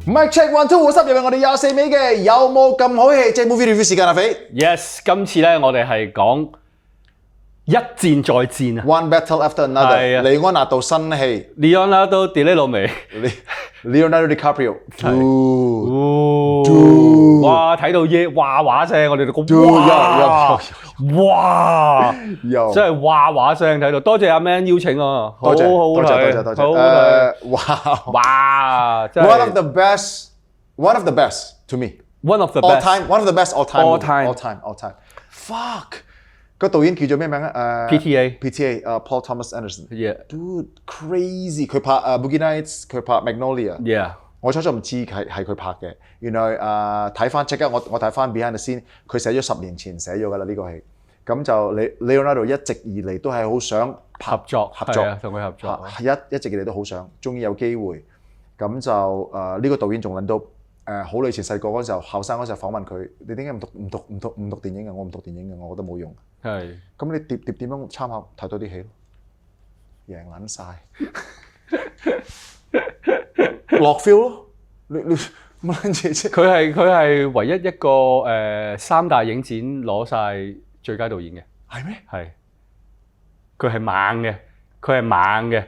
Mic check 1 2 what's up？又係我哋24尾嘅，有冇咁好戲？即係 movie review 時間啊，肥。Yes， 今次咧我哋係講一戰再戰啊 One battle after another。係啊李安納度新戲，Leonardo DiCaprio。 DiCaprio。哇！睇到嘢哇哇聲，我哋都講哇，真係哇哇聲睇到。多謝阿 Man 邀請啊，好好睇，多謝。哇！真係 One of the best to me。 One of the all best time one of the best all All time。Fuck。個導演叫做咩名啊？PTA。Paul Thomas Anderson。Yeah。Dude crazy。佢拍Boogie Nights，佢拍 Magnolia。Yeah。我初初唔知係佢拍嘅，原來睇翻即刻我睇翻 behind the scene， 佢寫咗10年前寫咗㗎啦呢個戲，咁就Leonardo 一直以嚟都係好想合作，同佢合作，一直以嚟都好想，終於有機會，咁就呢個導演仲諗到好耐以前細個嗰陣時候，後生嗰陣時候訪問佢，你點解唔讀電影嘅？我唔讀電影嘅，我覺得冇用。係。咁你點樣參考睇多啲戲咯？贏撚晒。落 feel 咯，你乜撚嘢啫？佢係唯一一個3大影展攞晒最佳導演嘅。係咩？係。佢係猛嘅。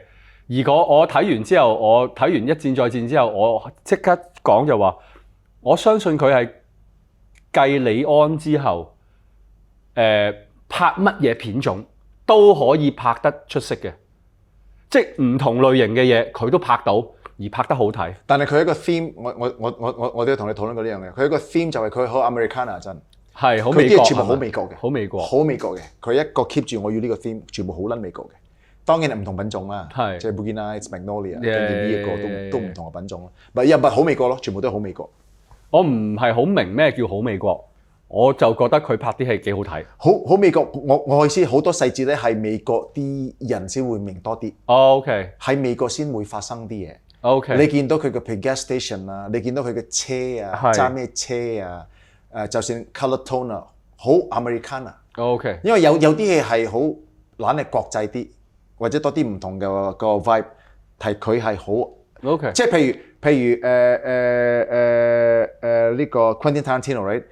而我睇完之後，我睇完一戰再戰之後，我即刻講就話，我相信佢係繼李安之後，拍乜嘢片種都可以拍得出色嘅，即係唔同類型嘅嘢佢都拍到。而拍得好睇，但係佢一個 theme， 我都要同你討論過呢樣嘢。佢一個 theme 就係佢好 Americana 真，係好美國，佢全部好美國嘅，好美國嘅。佢一個 keep 住我要呢個 theme， 全部好撚美國嘅。當然係唔同品種啦，即係 Boogie Nights、Magnolia， 跟住呢一個都唔同嘅品種咯。唔係好美國咯，全部都係好美國。我唔係好明咩叫好美國，我就覺得佢拍啲戲幾好睇。好美國，我意思好多細節咧係美國啲人先會明多啲。OK， 喺美國先會發生啲嘢。OK， 你見到佢嘅 gas station 啊，你見到佢嘅車啊，揸咩車啊，就算 color tone 啊，好 Americana。OK， 因為有啲嘢係好懶係國際啲，或者多啲唔同嘅個 vibe， 係佢係好 OK， 即係譬如呢個 Quentin Tarantino，right？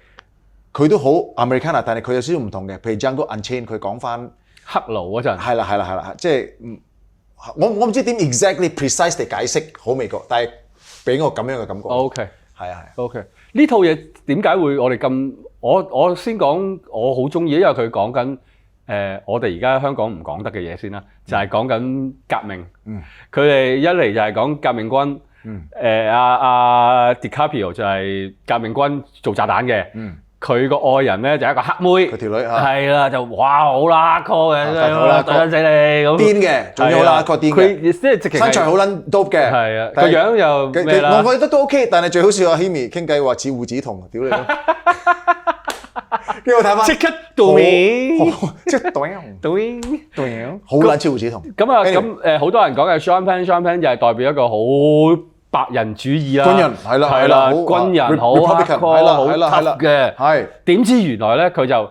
佢都好 Americana， 但係佢有少少唔同嘅，譬如 Django Unchained， 佢講翻黑奴嗰陣，係啦，即係我唔知點 exactly precise 地解釋好美國，但係俾我咁樣嘅感覺。OK， 係。OK， 呢套嘢點解會我哋咁？我先講我好中意，因為佢講緊我哋而家香港唔講得嘅嘢先啦，就係講緊革命。佢哋一嚟就係講革命軍。DiCaprio 就係革命軍做炸彈嘅。佢個愛人咧就係一個黑妹，佢條女係啦，就哇好啦 call 嘅，對撚死你咁癲嘅，仲要好啦 call 癲嘅，佢即係直情身材好撚 dope 嘅，係啊，個樣又咩啦？我覺得都 OK， 但係最好笑阿 Hemi 傾偈話似胡子彤，屌你！跟住我睇翻即刻導面，即係導演，好撚似胡子彤。咁啊咁好多人講嘅 Sean Penn 就係代表一個好白人主義啦，軍人係啦，軍人好 Republican 好 tough 嘅，係點知原來咧佢就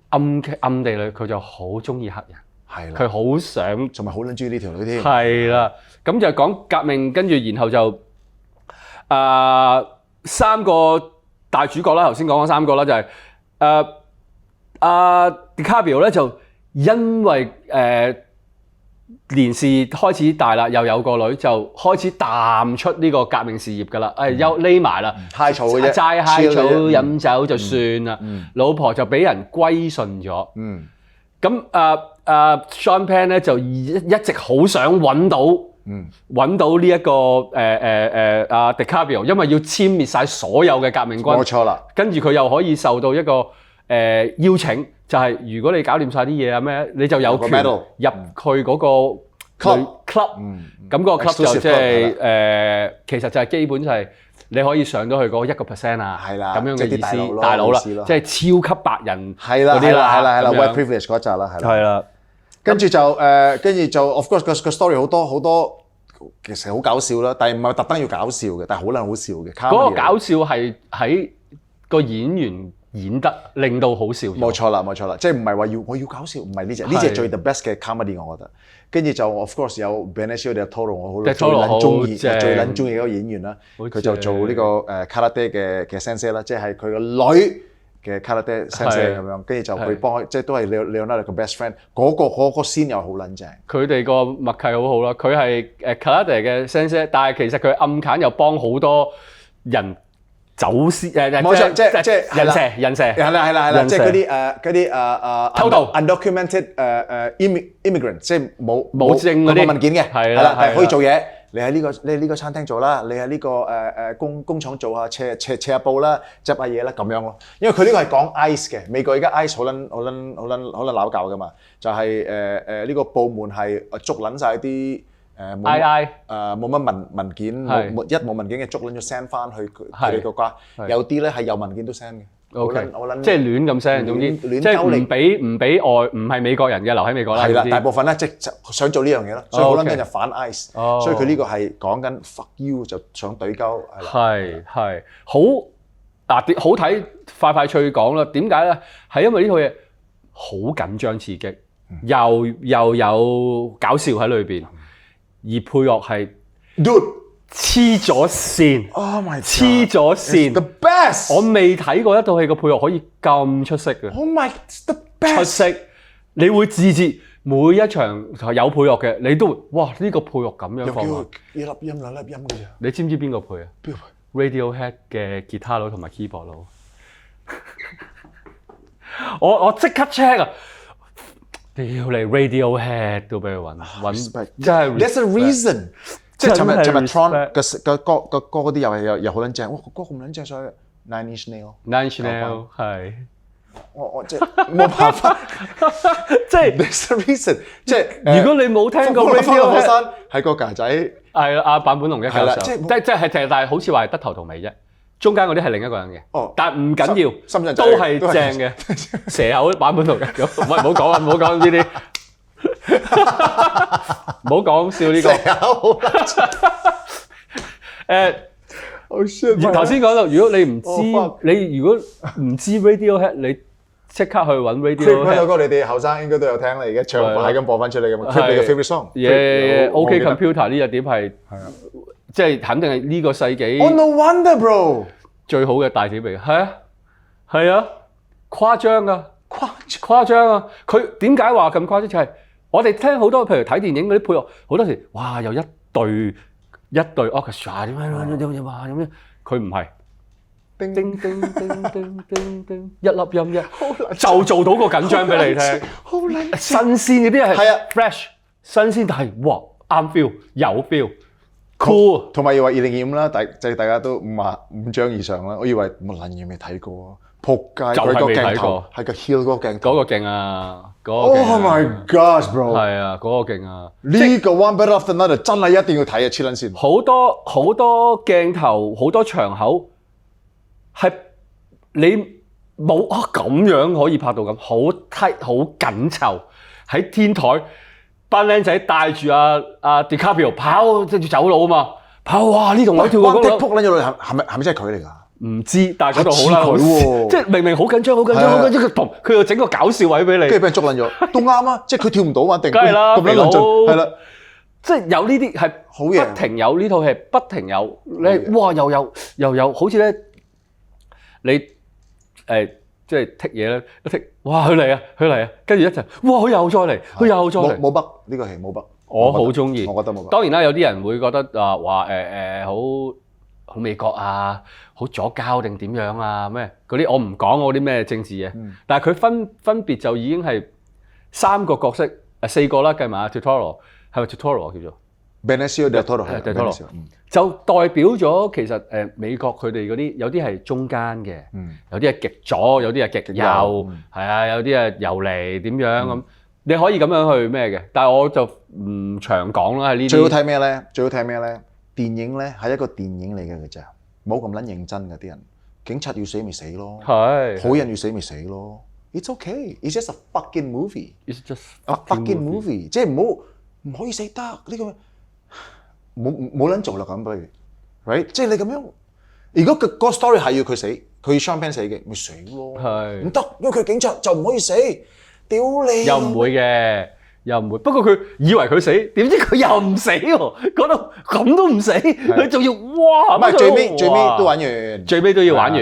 暗地裏佢就好中意黑人，係啦，佢好想，仲係好撚中意呢條女添，係啦，咁就講革命，跟住然後就3個大主角啦，頭先講咗3個啦，就係DiCaprio 咧就因為年事開始大啦，又有個女，就開始淡出呢個革命事業㗎啦。又匿埋啦，嗨草嘅啫，齋嗨草飲酒就算啦。老婆就俾人歸順咗。咁Sean Penn 咧就一直好想揾到呢一個DiCaprio， 因為要殲滅晒所有嘅革命軍。冇錯啦。跟住佢又可以受到一個邀請。就係如果你搞掂晒啲嘢啊咩，你就有權入去嗰個 club， 咁個 club 就即係其實就係基本就係你可以上到去嗰1% 啊，咁樣嘅意思，大佬啦，即係超級白人嗰啲啦，係啦 white privilege 嗰扎啦，係啦，跟住就 of course 個 story 好多，其實好搞笑啦，但係唔係特登要搞笑嘅，但係好撚好笑嘅。嗰個搞笑係喺個演員演得令到好笑。冇錯啦，即係唔係話我要搞笑，唔係呢隻係最 the best 嘅 comedy 我覺得。跟住就 of course 有 Benicio del Toro， 我最撚中意嗰個演員啦，佢就做呢個karate 嘅 sensei 啦，即係佢個女嘅 karate sensei 咁樣，跟住就佢幫佢，即係都係 Leonardo 嘅 best friend，嗰個 scene 又好撚正。佢哋個默契好好啦，佢係karate 嘅 sensei， 但係其實佢暗砍又幫好多人走私冇錯，即係人蛇，係啦，即係嗰啲偷渡 undocumented immigrant， 即係冇證嗰啲冇文件嘅，係啦，但係可以做嘢。你喺呢個餐廳做啦，你喺呢個工廠做下斜下布啦，執下嘢啦咁樣咯。因為佢呢個係講 ICE 嘅，美國而家 ICE 好撚鬧教噶嘛，就係呢個部門係捉撚晒啲冇乜文件冇文件嘅捉撚咗 send 翻去佢哋國家，有啲咧係有文件都 send 嘅。OK， 即係亂咁 send，總之即係唔俾外唔係美國人嘅留喺美國啦。係啦，大部分咧即係想做呢樣嘢咯，所以好撚多人就反 ICE，所以佢呢個係講緊 fuck you 就想對鳩係好嗱，好睇快脆講啦。點解咧？係因為呢套嘢好緊張刺激，又有搞笑喺裏邊，而配樂係 黐咗線 ，Oh my God，黐咗線 ，the best， 我未睇過一套戲個配樂可以咁出色嘅。Oh my God，the best， 出色，你會自節每一場有配樂嘅，你都會哇呢個配樂咁樣放落，一粒音兩粒音嘅啫。你知唔知邊個配啊？邊個配 ？Radiohead 嘅吉他佬同埋 keyboard 佬。我即刻 check 啊！屌你 Radiohead 都俾佢揾，真係 There's a reason。即係尋日 Tron 嘅歌嗰啲又好撚正，哇個歌咁撚正，所以 Nine Inch Nails 係我即係冇辦法，即係 There's a reason， 即係如果你冇聽過 Radiohead 係個架仔係阿坂本龍一教授，即係但係好似話係得頭同尾啫，中間嗰啲係另一個人嘅，但係唔緊要，深圳都係正嘅，蛇口坂本龍一咁，唔好講啦，唔好講呢啲。唔好講笑呢個。頭先講到，如果你唔知，你如果唔知 Radiohead， 你即刻去揾 Radiohead。有歌你哋後生應該都有聽啦，而家唱快咁播翻出嚟咁。佢哋嘅 favourite song。OK Computer 呢隻碟係，即係肯定係呢個世紀。Oh no wonder bro， 最好嘅大碟嚟嘅，係啊，誇張啊，誇張啊！佢點解話咁誇張？就係我哋聽好多，譬如睇電影嗰啲配樂，好多時哇又一隊 orchestra 點樣，佢唔係叮叮叮叮叮叮叮一粒音就做到個緊張俾你聽，好撚新鮮嗰啲係 fresh 新鮮，但係哇啱 feel 有 feel。cool， 同埋要話2025啦，即係大家都55張以上啦。我以為乜撚嘢未睇過啊！仆街，就係未睇過，係個 Hill 嗰個鏡頭，嗰個勁啊！嗰個 Oh my God bro， 係啊，嗰個勁啊！呢個 One Better After Another 真係一定要睇啊！黐撚線，好多鏡頭，好多場口係你冇咁樣可以拍到咁好 tight 好緊湊喺天台。班僆仔帶住阿 DiCaprio 跑即住走佬啊嘛，跑哇呢同我跳過嗰度，撲撚咗落嚟，係咪真係佢嚟㗎？唔知，但係嗰度好啦，即係明明好緊張，佢又整個搞笑位俾你，跟住俾人捉撚咗，都啱啊！即係佢跳唔到嘛，定梗係啦，咁撚論盡，係啦，即係有呢啲係好嘢，不停有呢套戲，不停有你哇又有，好似咧你即係剔嘢咧，一剔，哇佢嚟啊，跟住一陣，哇佢又再嚟，冇北呢個戲冇北，我好中意，我覺得冇北。當然啦，有啲人會覺得話好美國啊，好左膠定點樣啊咩嗰啲，我唔講我啲咩政治嘢，但係佢分別就已經係3個角色4個啦，計埋阿 Turturro 係咪 Turturro 叫做 Benicio del Toro 就代表咗其實美國佢哋嗰啲有啲係中間嘅，有啲係極左，有啲係極右，係啊，有啲係游離點樣咁，你可以咁樣去咩嘅，但係我就唔長講啦喺呢啲。最好睇咩咧？電影咧係一個電影嚟嘅咋，冇咁撚認真嘅啲人，警察要死咪死咯，好人要死咪死咯。It's okay, it's just a fucking movie. It's just a fucking movie， 即係唔可以死得呢個，冇撚做啦咁不如 ，right？ 即係你咁樣，如果個 story 係要佢死，佢要 Sean Penn 死嘅，咪死咯。係唔得，因為佢係警察就唔可以死。屌你！又唔會嘅，又唔會。不過佢以為佢死，點知佢又唔死喎？講到咁都唔死，佢仲要哇！唔係最尾都玩完，最尾都要玩完。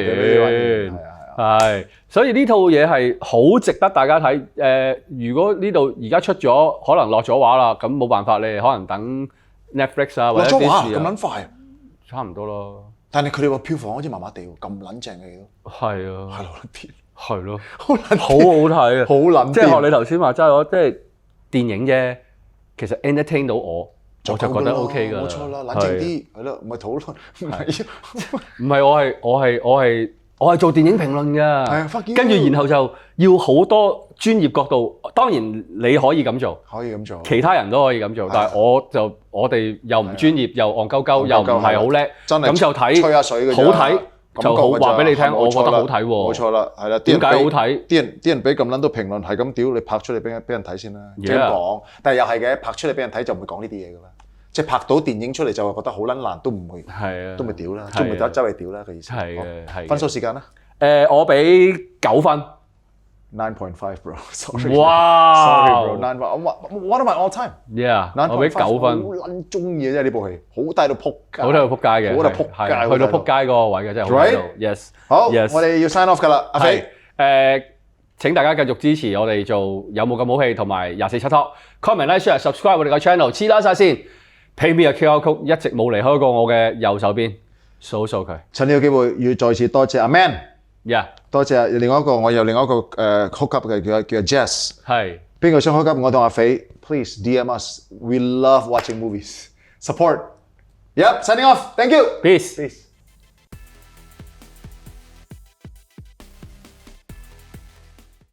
係，所以呢套嘢係好值得大家睇。如果呢度而家出咗，可能落咗畫啦，咁冇辦法，你哋可能等 Netflix 啊或者電視咁撚快，差唔多咯。但係佢哋個票房好似麻麻地喎，咁撚正嘅嘢都。係啊，係撚癲，係咯，好撚好好睇啊，好撚癲。即係學你頭先話齋，我即係電影啫，其實 entertain 到我就覺得 OK 㗎啦。冇錯啦，冷靜啲係咯，唔係討論，唔係我係做電影評論㗎。係啊，跟住然後就要好多專業角度，當然你可以咁做，可以咁做，其他人都可以咁做，但係我哋又唔專業，又戇鳩鳩，又唔係好叻，咁就睇吹下水嘅啫，好睇就好話俾你聽，我覺得好睇喎。冇錯啦，係啦，點解好睇？啲人俾咁撚多評論，係咁屌你拍出嚟俾人睇先啦，即係講。但係又係嘅，拍出嚟俾人睇就唔會講呢啲嘢㗎啦。即係拍到電影出嚟就覺得好撚爛，都唔會，都咪屌啦，都咪周圍屌啦嘅意思。係嘅，係。分數時間啦。我俾9分。9.5 bro， sorry。哇 sorry bro， one of my all time。Yeah， 我俾9分。好撚中意嘅啫呢部戲，好低到撲街。好低到撲街嘅。好到撲街。去到撲街嗰個位嘅真係好睇到。Yes。好，我哋要 sign off 㗎啦，阿飛。請大家繼續支持我哋做有冇咁好戲同埋24七 Talk。comment like share subscribe 我哋個 channel， 黐啦晒先。PayMe 嘅 QR code 一直冇離開過我嘅右手邊，掃佢。趁呢個機會要再次多謝阿 Man。Yeah。多謝另外一個，我有另外一個hook up 嘅叫 Jess。係。邊個想 hook up？我同阿肥 ，please DM us。We love watching movies. Support. Yep. Signing off. Thank you. Peace.